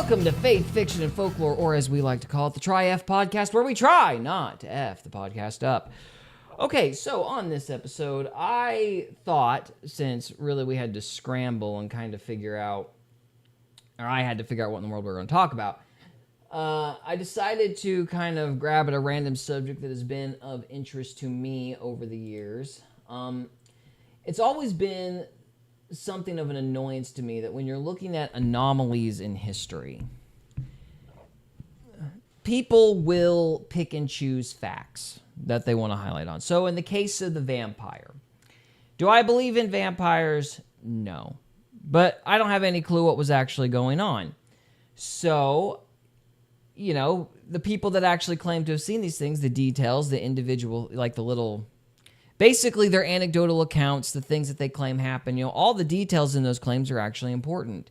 Welcome to Faith, Fiction, and Folklore, or as we like to call it, the Try F podcast, where we try not to F the podcast up. Okay, so on this episode, I thought, since really we had to scramble and kind of figure out, or I had to figure out what in the world we were going to talk about, I decided to kind of grab at a random subject that has been of interest to me over the years. It's always been something of an annoyance to me that when you're looking at anomalies in history, people will pick and choose facts that they want to highlight on. So in the case of the vampire, do I believe in vampires? No. But I don't have any clue what was actually going on. So, you know, the people that actually claim to have seen these things, the details, the individual, like the little... basically, their anecdotal accounts, the things that they claim happen, all the details in those claims are actually important.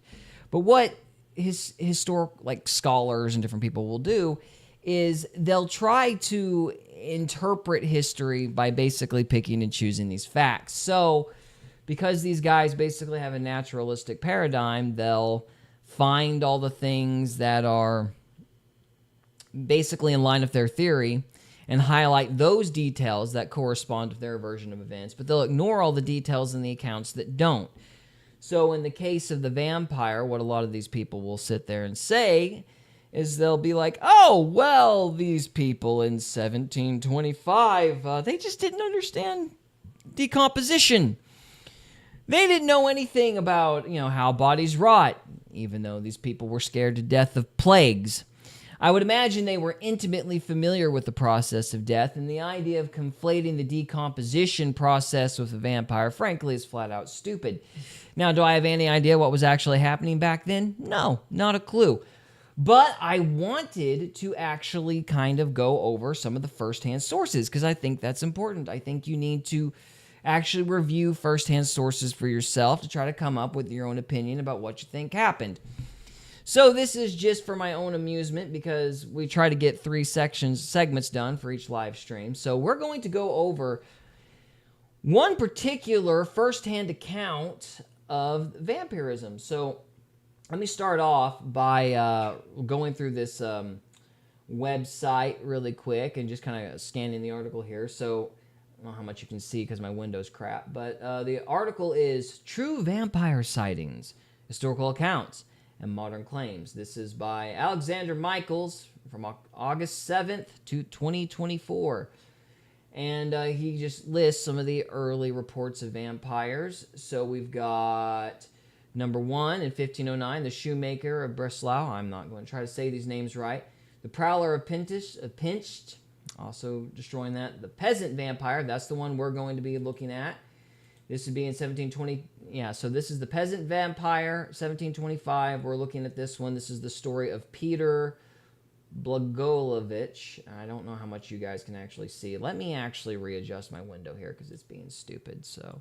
But what historic, scholars and different people will do is they'll try to interpret history by basically picking and choosing these facts. So, because these guys basically have a naturalistic paradigm, they'll find all the things that are basically in line with their theory and highlight those details that correspond with their version of events, but they'll ignore all the details in the accounts that don't. So in the case of the vampire, what a lot of these people will sit there and say is they'll be like, oh, well, these people in 1725, they just didn't understand decomposition. They didn't know anything about, how bodies rot, even though these people were scared to death of plagues. I would imagine they were intimately familiar with the process of death, and the idea of conflating the decomposition process with a vampire, frankly, is flat out stupid. Now, do I have any idea what was actually happening back then? No, not a clue. But I wanted to actually kind of go over some of the firsthand sources, because I think that's important. I think you need to actually review firsthand sources for yourself to try to come up with your own opinion about what you think happened. So this is just for my own amusement because we try to get 3 segments done for each live stream. So we're going to go over one particular firsthand account of vampirism. So let me start off by going through this website really quick and just kind of scanning the article here. So I don't know how much you can see because my window's crap, but the article is True Vampire Sightings, Historical Accounts, and Modern Claims. This is by Alexander Michaels from August 7th to 2024. And he just lists some of the early reports of vampires. So we've got number 1 in 1509, the shoemaker of Breslau. I'm not going to try to say these names right. The prowler of Pinched, also destroying that. The peasant vampire, that's the one we're going to be looking at. This would be in 1720. Yeah, so this is the peasant vampire, 1725. We're looking at this one. This is the story of Peter Blagojevich. I don't know how much you guys can actually see. Let me actually readjust my window here because it's being stupid. So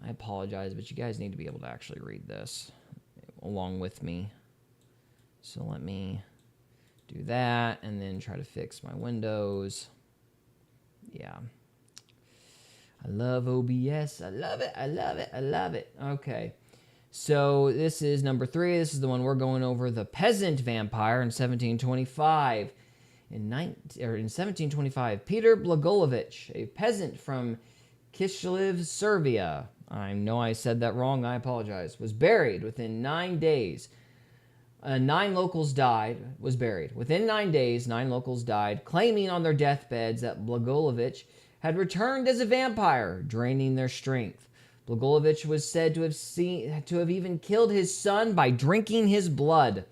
I apologize, but you guys need to be able to actually read this along with me. So let me do that and then try to fix my windows. Yeah. I love OBS. I love it. I love it. I love it. Okay. So this is number 3. This is the one we're going over. The peasant vampire in 1725. In 1725, Peter Blagojevich, a peasant from Kishinev, Serbia. I know I said that wrong. I apologize. Was buried within 9 days. 9 locals died. Was buried. Within 9 days, 9 locals died, claiming on their deathbeds that Blagojevich had returned as a vampire, draining their strength. Blagojevich was said to have even killed his son by drinking his blood.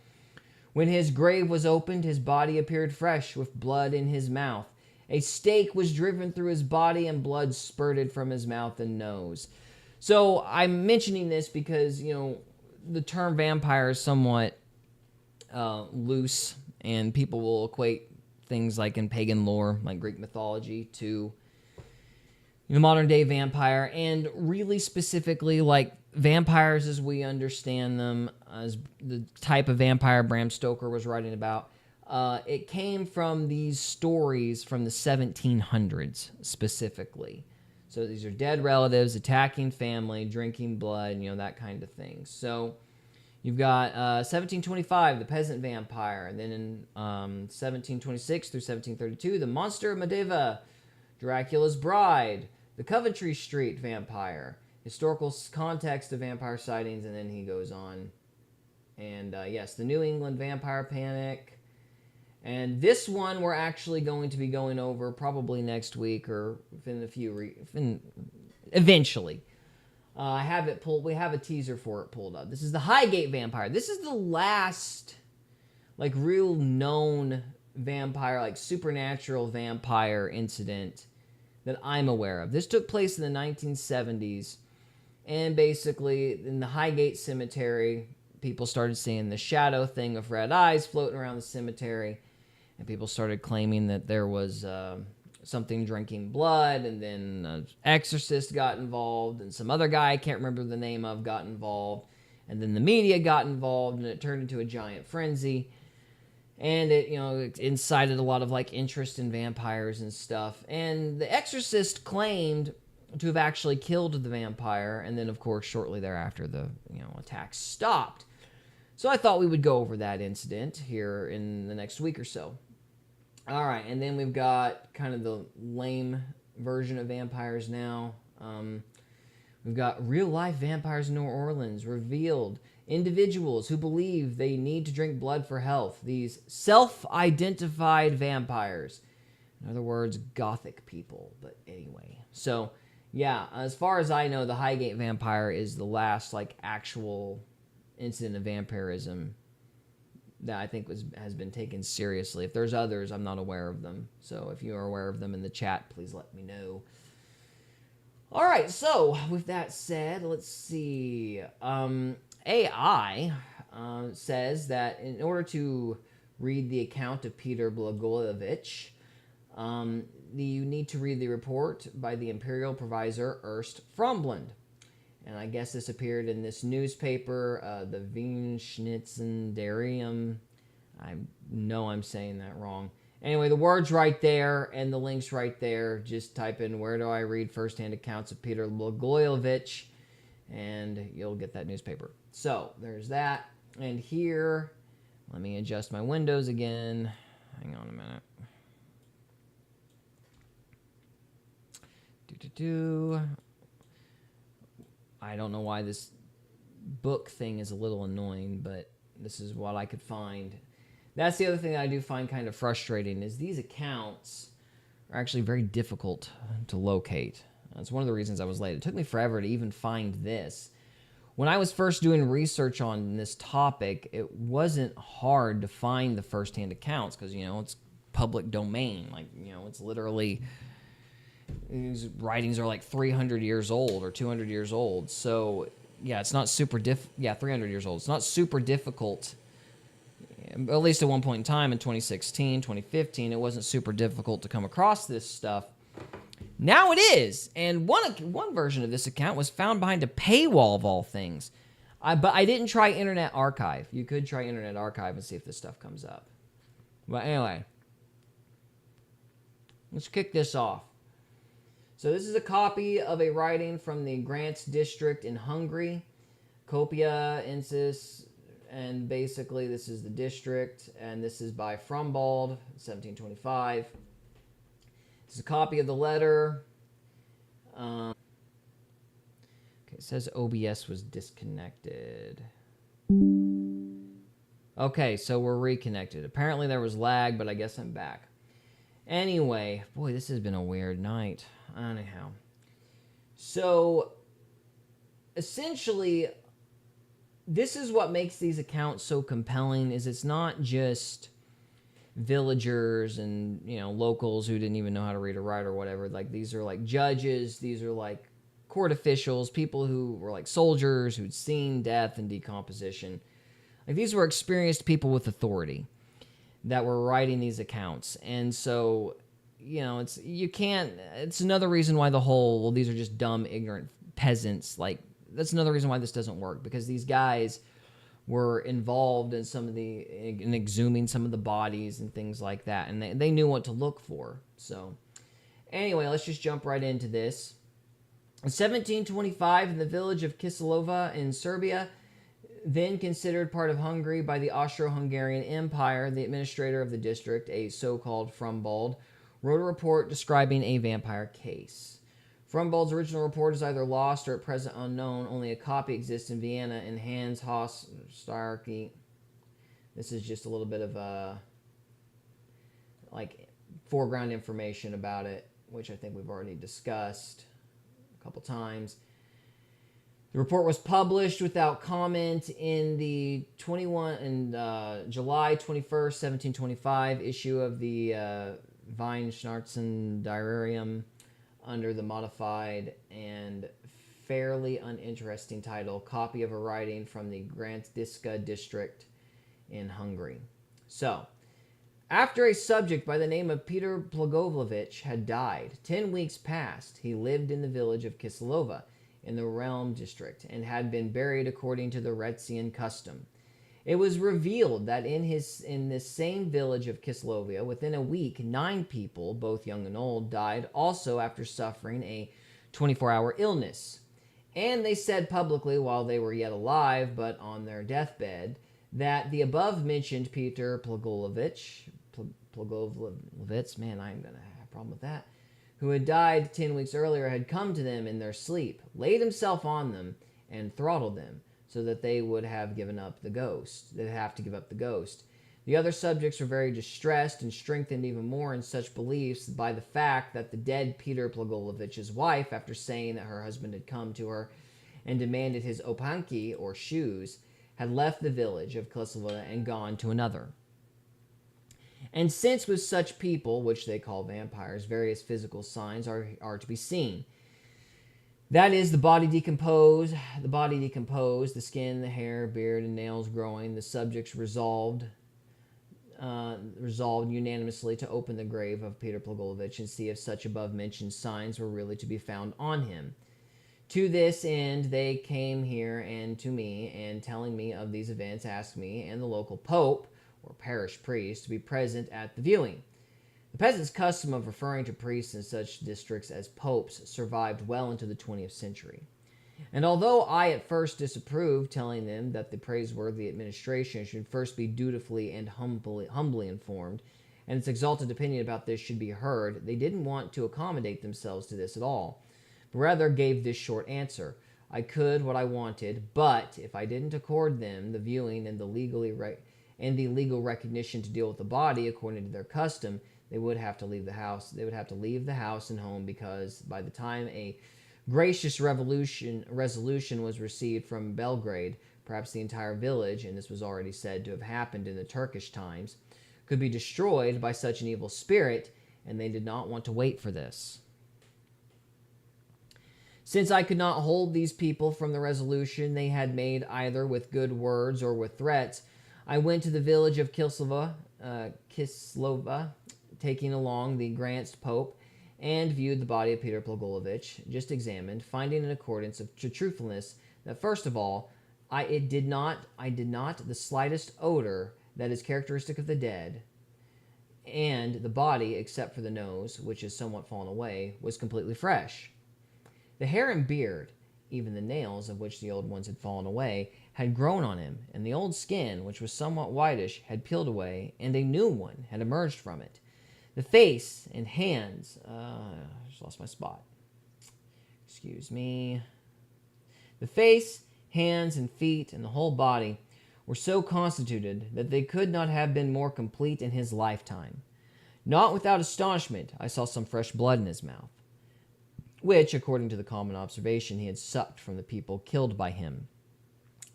When his grave was opened, his body appeared fresh with blood in his mouth. A stake was driven through his body and blood spurted from his mouth and nose. So I'm mentioning this because, the term vampire is somewhat loose, and people will equate things like in pagan lore, like Greek mythology, to the modern day vampire, and really specifically like vampires as we understand them, as the type of vampire Bram Stoker was writing about. It came from these stories from the 1700s specifically. So these are dead relatives attacking family, drinking blood, that kind of thing. So, You've got 1725, the peasant vampire. And then in 1726 through 1732, the monster of Medeva, Dracula's bride, the Coventry Street vampire, historical context of vampire sightings, and then he goes on. And yes, the New England vampire panic. And this one we're actually going to be going over probably next week or eventually. I have it pulled. We have a teaser for it pulled up. This is the Highgate vampire. This is the last, like, real known vampire, like supernatural vampire incident that I'm aware of. This took place in the 1970s, and basically in the Highgate Cemetery, people started seeing the shadow thing of red eyes floating around the cemetery, and people started claiming that there was something drinking blood, and then an exorcist got involved, and some other guy I can't remember the name of got involved, and then the media got involved, and it turned into a giant frenzy, and it incited a lot of like interest in vampires and stuff. And the exorcist claimed to have actually killed the vampire, and then of course shortly thereafter the attacks stopped. So I thought we would go over that incident here in the next week or so. All right, and then we've got kind of the lame version of vampires now. We've got real-life vampires in New Orleans revealed. Individuals who believe they need to drink blood for health. These self-identified vampires. In other words, gothic people. But anyway, so yeah, as far as I know, the Highgate vampire is the last like actual incident of vampirism that I think has been taken seriously. If there's others, I'm not aware of them. So if you are aware of them in the chat, please let me know. All right, so with that said, let's see. AI says that in order to read the account of Peter Blagojevich, you need to read the report by the Imperial Provisor Ernst Fromblund. And I guess this appeared in this newspaper, the Wien-Schnitzendarium. I know I'm saying that wrong. Anyway, the word's right there, and the link's right there. Just type in, where do I read firsthand accounts of Peter Blagojevich, and you'll get that newspaper. So, there's that. And here, let me adjust my windows again. Hang on a minute. I don't know why this book thing is a little annoying, but this is what I could find. That's the other thing that I do find kind of frustrating, is these accounts are actually very difficult to locate. That's one of the reasons I was late. It took me forever to even find this. When I was first doing research on this topic, it wasn't hard to find the first-hand accounts because, it's public domain. Like, it's literally... These writings are like 300 years old or 200 years old. So, yeah, it's not super 300 years old. It's not super difficult, at least at one point in time in 2016, 2015, it wasn't super difficult to come across this stuff. Now it is. And one version of this account was found behind a paywall of all things. But I didn't try Internet Archive. You could try Internet Archive and see if this stuff comes up. But anyway, let's kick this off. So this is a copy of a writing from the Grants district in Hungary, Copia Insis, and basically this is the district, and this is by Frumbald, 1725. This is a copy of the letter. Okay, it says OBS was disconnected. Okay, so we're reconnected. Apparently there was lag, but I guess I'm back. Anyway, boy, this has been a weird night. Anyhow, so essentially, this is what makes these accounts so compelling. Is it's not just villagers and locals who didn't even know how to read or write or whatever. Like, these are like judges. These are like court officials, people who were like soldiers who'd seen death and decomposition. Like, these were experienced people with authority that were writing these accounts, and so. It's another reason why the whole, these are just dumb, ignorant peasants, like, that's another reason why this doesn't work, because these guys were involved in in exhuming some of the bodies and things like that, and they knew what to look for. So, anyway, let's just jump right into this. In 1725, in the village of Kisilova in Serbia, Then considered part of Hungary by the Austro-Hungarian Empire, the administrator of the district, a so-called Frumbald, wrote a report describing a vampire case. Frumbald's original report is either lost or at present unknown. Only a copy exists in Vienna in Hans Starkey. This is just a little bit of foreground information about it, which I think we've already discussed a couple times. The report was published without comment in the July 21st, 1725 issue of the Weinschnarzen Diarium under the modified and fairly uninteresting title, Copy of a Writing from the Grantdiska District in Hungary. So, after a subject by the name of Peter Plagojevich had died, 10 weeks passed. He lived in the village of Kislova in the Realm district and had been buried according to the Retzian custom. It was revealed that in this same village of Kislovia, within a week, 9 people, both young and old, died also after suffering a 24-hour illness. And they said publicly while they were yet alive, but on their deathbed, that the above-mentioned Peter Plagojevich, man, I'm going to have a problem with that, who had died 10 weeks earlier, had come to them in their sleep, laid himself on them, and throttled them, so that they would have given up the ghost. They'd have to give up the ghost. The other subjects were very distressed and strengthened even more in such beliefs by the fact that the dead Peter Plagojevich's wife, after saying that her husband had come to her and demanded his opanki, or shoes, had left the village of Kislova and gone to another. And since with such people, which they call vampires, various physical signs are to be seen, that is, the body decomposed, the skin, the hair, beard, and nails growing, the subjects resolved unanimously to open the grave of Peter Plagojevich and see if such above-mentioned signs were really to be found on him. To this end, they came here and to me, and telling me of these events, asked me and the local pope, or parish priest, to be present at the viewing. The peasants' custom of referring to priests in such districts as popes survived well into the 20th century. And although I at first disapproved, telling them that the praiseworthy administration should first be dutifully and humbly informed, and its exalted opinion about this should be heard, they didn't want to accommodate themselves to this at all, but rather gave this short answer: I could what I wanted, but if I didn't accord them the viewing and the legal recognition to deal with the body according to their custom, they would have to leave the house. They would have to leave the house and home, because by the time a gracious resolution was received from Belgrade, perhaps the entire village, and this was already said to have happened in the Turkish times, could be destroyed by such an evil spirit, and they did not want to wait for this. Since I could not hold these people from the resolution they had made either with good words or with threats, I went to the village of Kislova, taking along the Grant's Pope, and viewed the body of Peter Plagojevich, just examined, finding in accordance to truthfulness that first of all, I did not the slightest odor that is characteristic of the dead, and the body, except for the nose, which is somewhat fallen away, was completely fresh. The hair and beard, even the nails, of which the old ones had fallen away, had grown on him, and the old skin, which was somewhat whitish, had peeled away, and a new one had emerged from it. The face and hands, I just lost my spot. Excuse me. The face, hands, and feet, and the whole body were so constituted that they could not have been more complete in his lifetime. Not without astonishment, I saw some fresh blood in his mouth, which, according to the common observation, he had sucked from the people killed by him.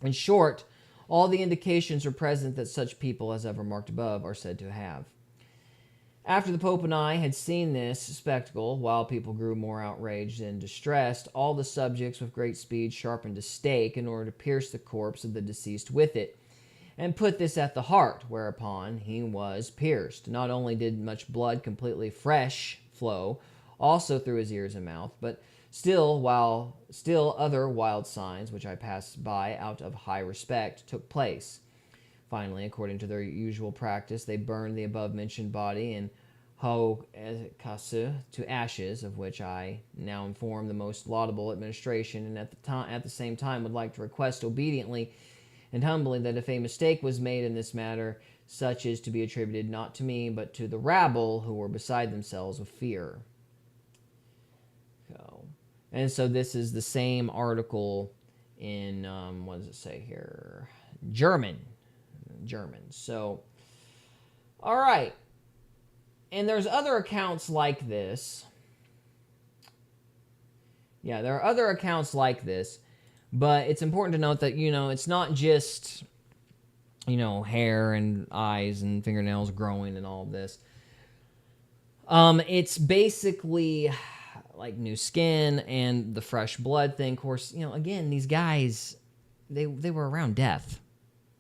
In short, all the indications are present that such people, as I've remarked above, are said to have. After the Pope and I had seen this spectacle, while people grew more outraged and distressed, all the subjects with great speed sharpened a stake in order to pierce the corpse of the deceased with it, and put this at the heart, whereupon he was pierced. Not only did much blood completely fresh flow, also through his ears and mouth, but still other wild signs, which I passed by out of high respect, took place. Finally, according to their usual practice, they burned the above-mentioned body in Ho-Kasu to ashes, of which I now inform the most laudable administration, and at the same time would like to request obediently and humbly that if a mistake was made in this matter, such is to be attributed not to me, but to the rabble who were beside themselves with fear. And so this is the same article in, what does it say here? German. So, all right. And there's other accounts like this. Yeah, there are other accounts like this, but it's important to note that, it's not just, hair and eyes and fingernails growing and all of this. It's basically like new skin and the fresh blood thing. Of course, again, these guys, they were around death,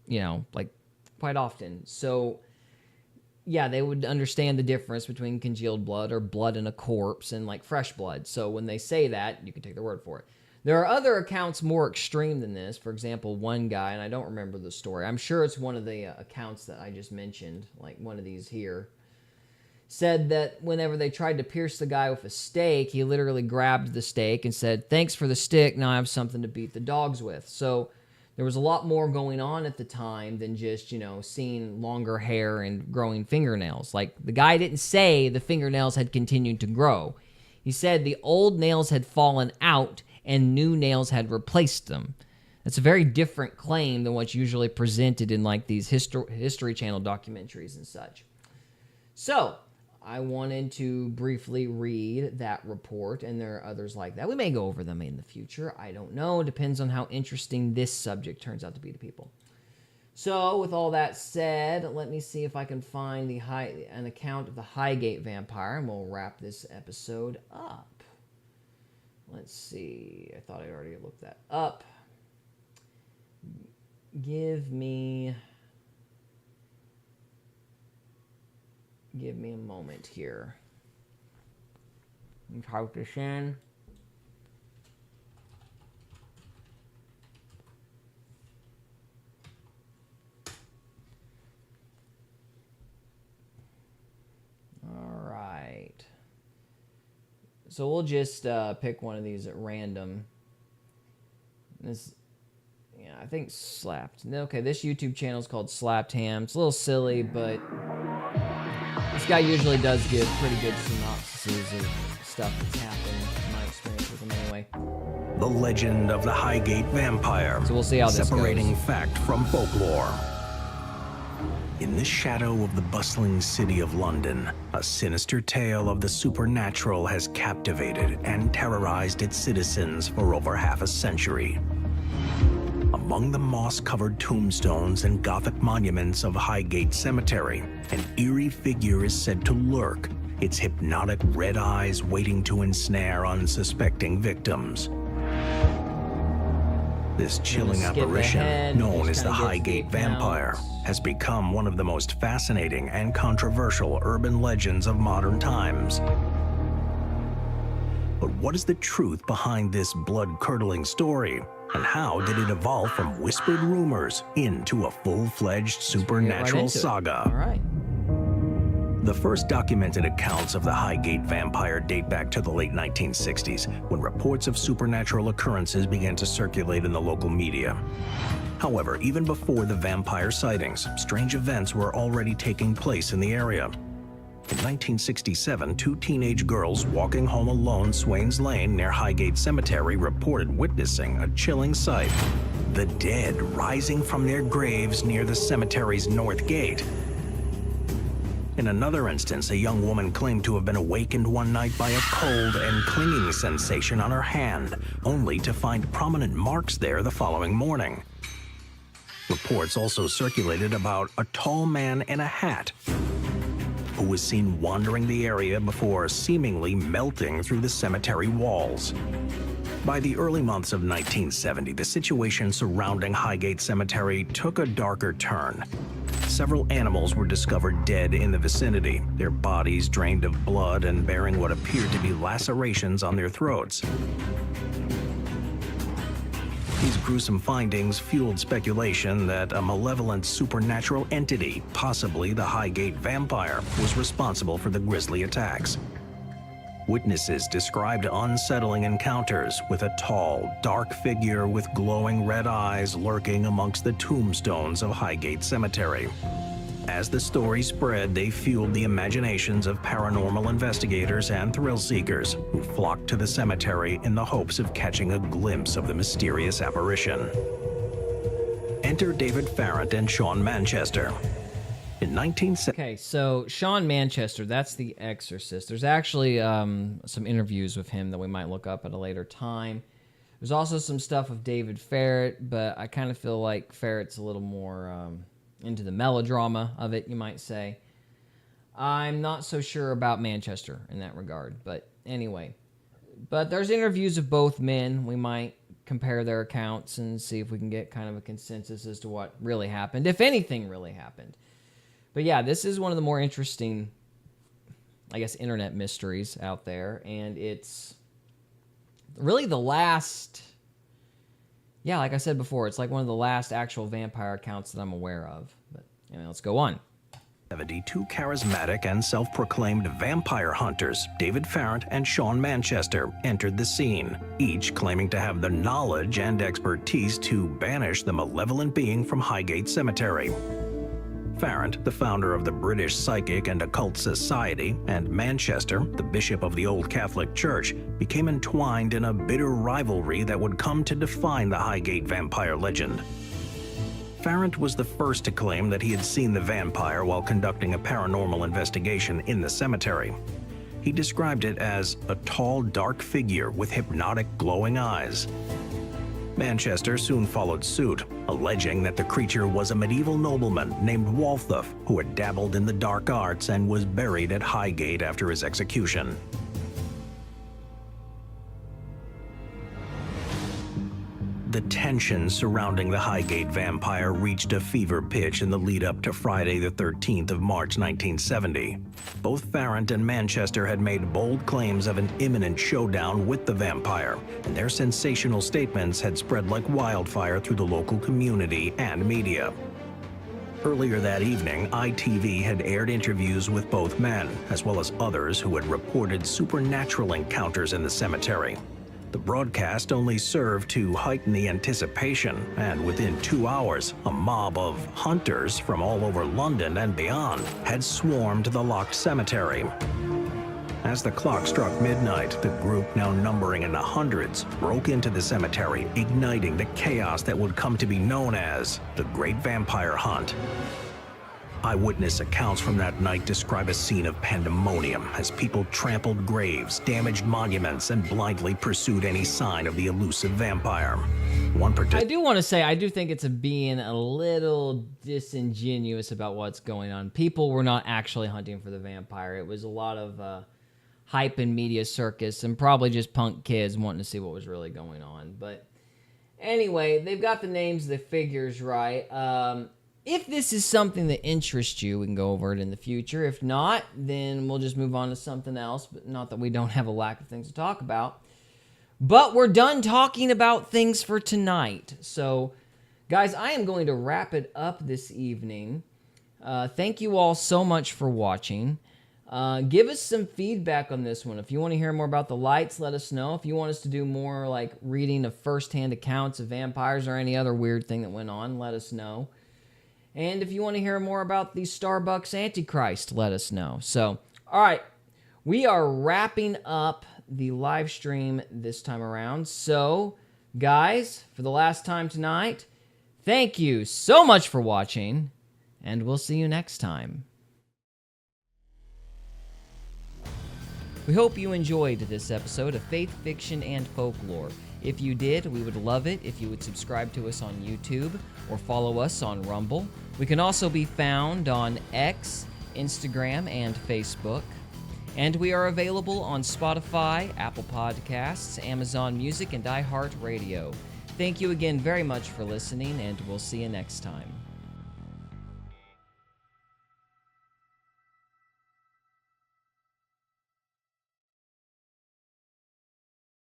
like quite often. So, yeah, they would understand the difference between congealed blood or blood in a corpse and like fresh blood. So when they say that, you can take their word for it. There are other accounts more extreme than this. For example, one guy, and I don't remember the story. I'm sure it's one of the accounts that I just mentioned, like one of these here, said that whenever they tried to pierce the guy with a stake, he literally grabbed the stake and said, "Thanks for the stick, now I have something to beat the dogs with." So there was a lot more going on at the time than just, seeing longer hair and growing fingernails. Like, the guy didn't say the fingernails had continued to grow. He said the old nails had fallen out and new nails had replaced them. That's a very different claim than what's usually presented in, like, these History Channel documentaries and such. So I wanted to briefly read that report, and there are others like that. We may go over them in the future. I don't know. It depends on how interesting this subject turns out to be to people. So, with all that said, let me see if I can find an account of the Highgate vampire, and we'll wrap this episode up. Let's see. I thought I already looked that up. Give me a moment here. Let me type this in. All right. So we'll just pick one of these at random. I think Slapped. Okay, this YouTube channel is called Slapped Ham. It's a little silly, but this guy usually does give pretty good synopses of stuff that's happened, in my experience with him anyway. The legend of the Highgate vampire. So we'll see how this goes. Separating fact from folklore. In the shadow of the bustling city of London, a sinister tale of the supernatural has captivated and terrorized its citizens for over half a century. Among the moss-covered tombstones and Gothic monuments of Highgate Cemetery, an eerie figure is said to lurk, its hypnotic red eyes waiting to ensnare unsuspecting victims. This chilling apparition, known as the Highgate vampire, has become one of the most fascinating and controversial urban legends of modern times. But what is the truth behind this blood-curdling story? And how did it evolve from whispered rumors into a full-fledged supernatural saga? All right. The first documented accounts of the Highgate vampire date back to the late 1960s, when reports of supernatural occurrences began to circulate in the local media. However, even before the vampire sightings, strange events were already taking place in the area. In 1967, two teenage girls walking home alone Swains Lane near Highgate Cemetery reported witnessing a chilling sight: the dead rising from their graves near the cemetery's north gate. In another instance, a young woman claimed to have been awakened one night by a cold and clinging sensation on her hand, only to find prominent marks there the following morning. Reports also circulated about a tall man in a hat who was seen wandering the area before seemingly melting through the cemetery walls. By the early months of 1970, the situation surrounding Highgate Cemetery took a darker turn. Several animals were discovered dead in the vicinity, their bodies drained of blood and bearing what appeared to be lacerations on their throats. These gruesome findings fueled speculation that a malevolent supernatural entity, possibly the Highgate vampire, was responsible for the grisly attacks. Witnesses described unsettling encounters with a tall, dark figure with glowing red eyes lurking amongst the tombstones of Highgate Cemetery. As the story spread, they fueled the imaginations of paranormal investigators and thrill seekers who flocked to the cemetery in the hopes of catching a glimpse of the mysterious apparition. Enter David Farrant and Sean Manchester. In 1970. Okay, so Sean Manchester, that's the exorcist. There's actually some interviews with him that we might look up at a later time. There's also some stuff with David Farrant, but I kind of feel like Farrant's a little more into the melodrama of it, you might say. I'm not so sure about Manchester in that regard, but anyway. But there's interviews of both men. We might compare their accounts and see if we can get kind of a consensus as to what really happened, if anything really happened. But yeah, this is one of the more interesting, I guess, internet mysteries out there, and it's really the last, yeah, like I said before, it's like one of the last actual vampire accounts that I'm aware of. But anyway, let's go on. 72 charismatic and self-proclaimed vampire hunters, David Farrant and Sean Manchester, entered the scene, each claiming to have the knowledge and expertise to banish the malevolent being from Highgate Cemetery. Farrant, the founder of the British Psychic and Occult Society, and Manchester, the bishop of the Old Catholic Church, became entwined in a bitter rivalry that would come to define the Highgate vampire legend. Farrant was the first to claim that he had seen the vampire while conducting a paranormal investigation in the cemetery. He described it as a tall, dark figure with hypnotic, glowing eyes. Manchester soon followed suit, alleging that the creature was a medieval nobleman named Walthuff who had dabbled in the dark arts and was buried at Highgate after his execution. The tension surrounding the Highgate vampire reached a fever pitch in the lead-up to Friday the 13th of March 1970. Both Farrant and Manchester had made bold claims of an imminent showdown with the vampire, and their sensational statements had spread like wildfire through the local community and media. Earlier that evening, ITV had aired interviews with both men, as well as others who had reported supernatural encounters in the cemetery. The broadcast only served to heighten the anticipation, and within 2 hours, a mob of hunters from all over London and beyond had swarmed the locked cemetery. As the clock struck midnight, the group, now numbering in the hundreds, broke into the cemetery, igniting the chaos that would come to be known as the Great Vampire Hunt. Eyewitness accounts from that night describe a scene of pandemonium as people trampled graves, damaged monuments, and blindly pursued any sign of the elusive vampire. I do want to say, I do think it's being a little disingenuous about what's going on. People were not actually hunting for the vampire. It was a lot of hype and media circus and probably just punk kids wanting to see what was really going on. But anyway, they've got the names of the figures right. If this is something that interests you, we can go over it in the future. If not, then we'll just move on to something else. But not that we don't have a lack of things to talk about. But we're done talking about things for tonight. So, guys, I am going to wrap it up this evening. Thank you all so much for watching. Give us some feedback on this one. If you want to hear more about the lights, let us know. If you want us to do more like reading of first-hand accounts of vampires or any other weird thing that went on, let us know. And if you want to hear more about the Starbucks Antichrist, let us know. So, all right, we are wrapping up the live stream this time around. So, guys, for the last time tonight, thank you so much for watching, and we'll see you next time. We hope you enjoyed this episode of Faith, Fiction, and Folklore. If you did, we would love it if you would subscribe to us on YouTube or follow us on Rumble. We can also be found on X, Instagram, and Facebook. And we are available on Spotify, Apple Podcasts, Amazon Music, and iHeartRadio. Thank you again very much for listening, and we'll see you next time.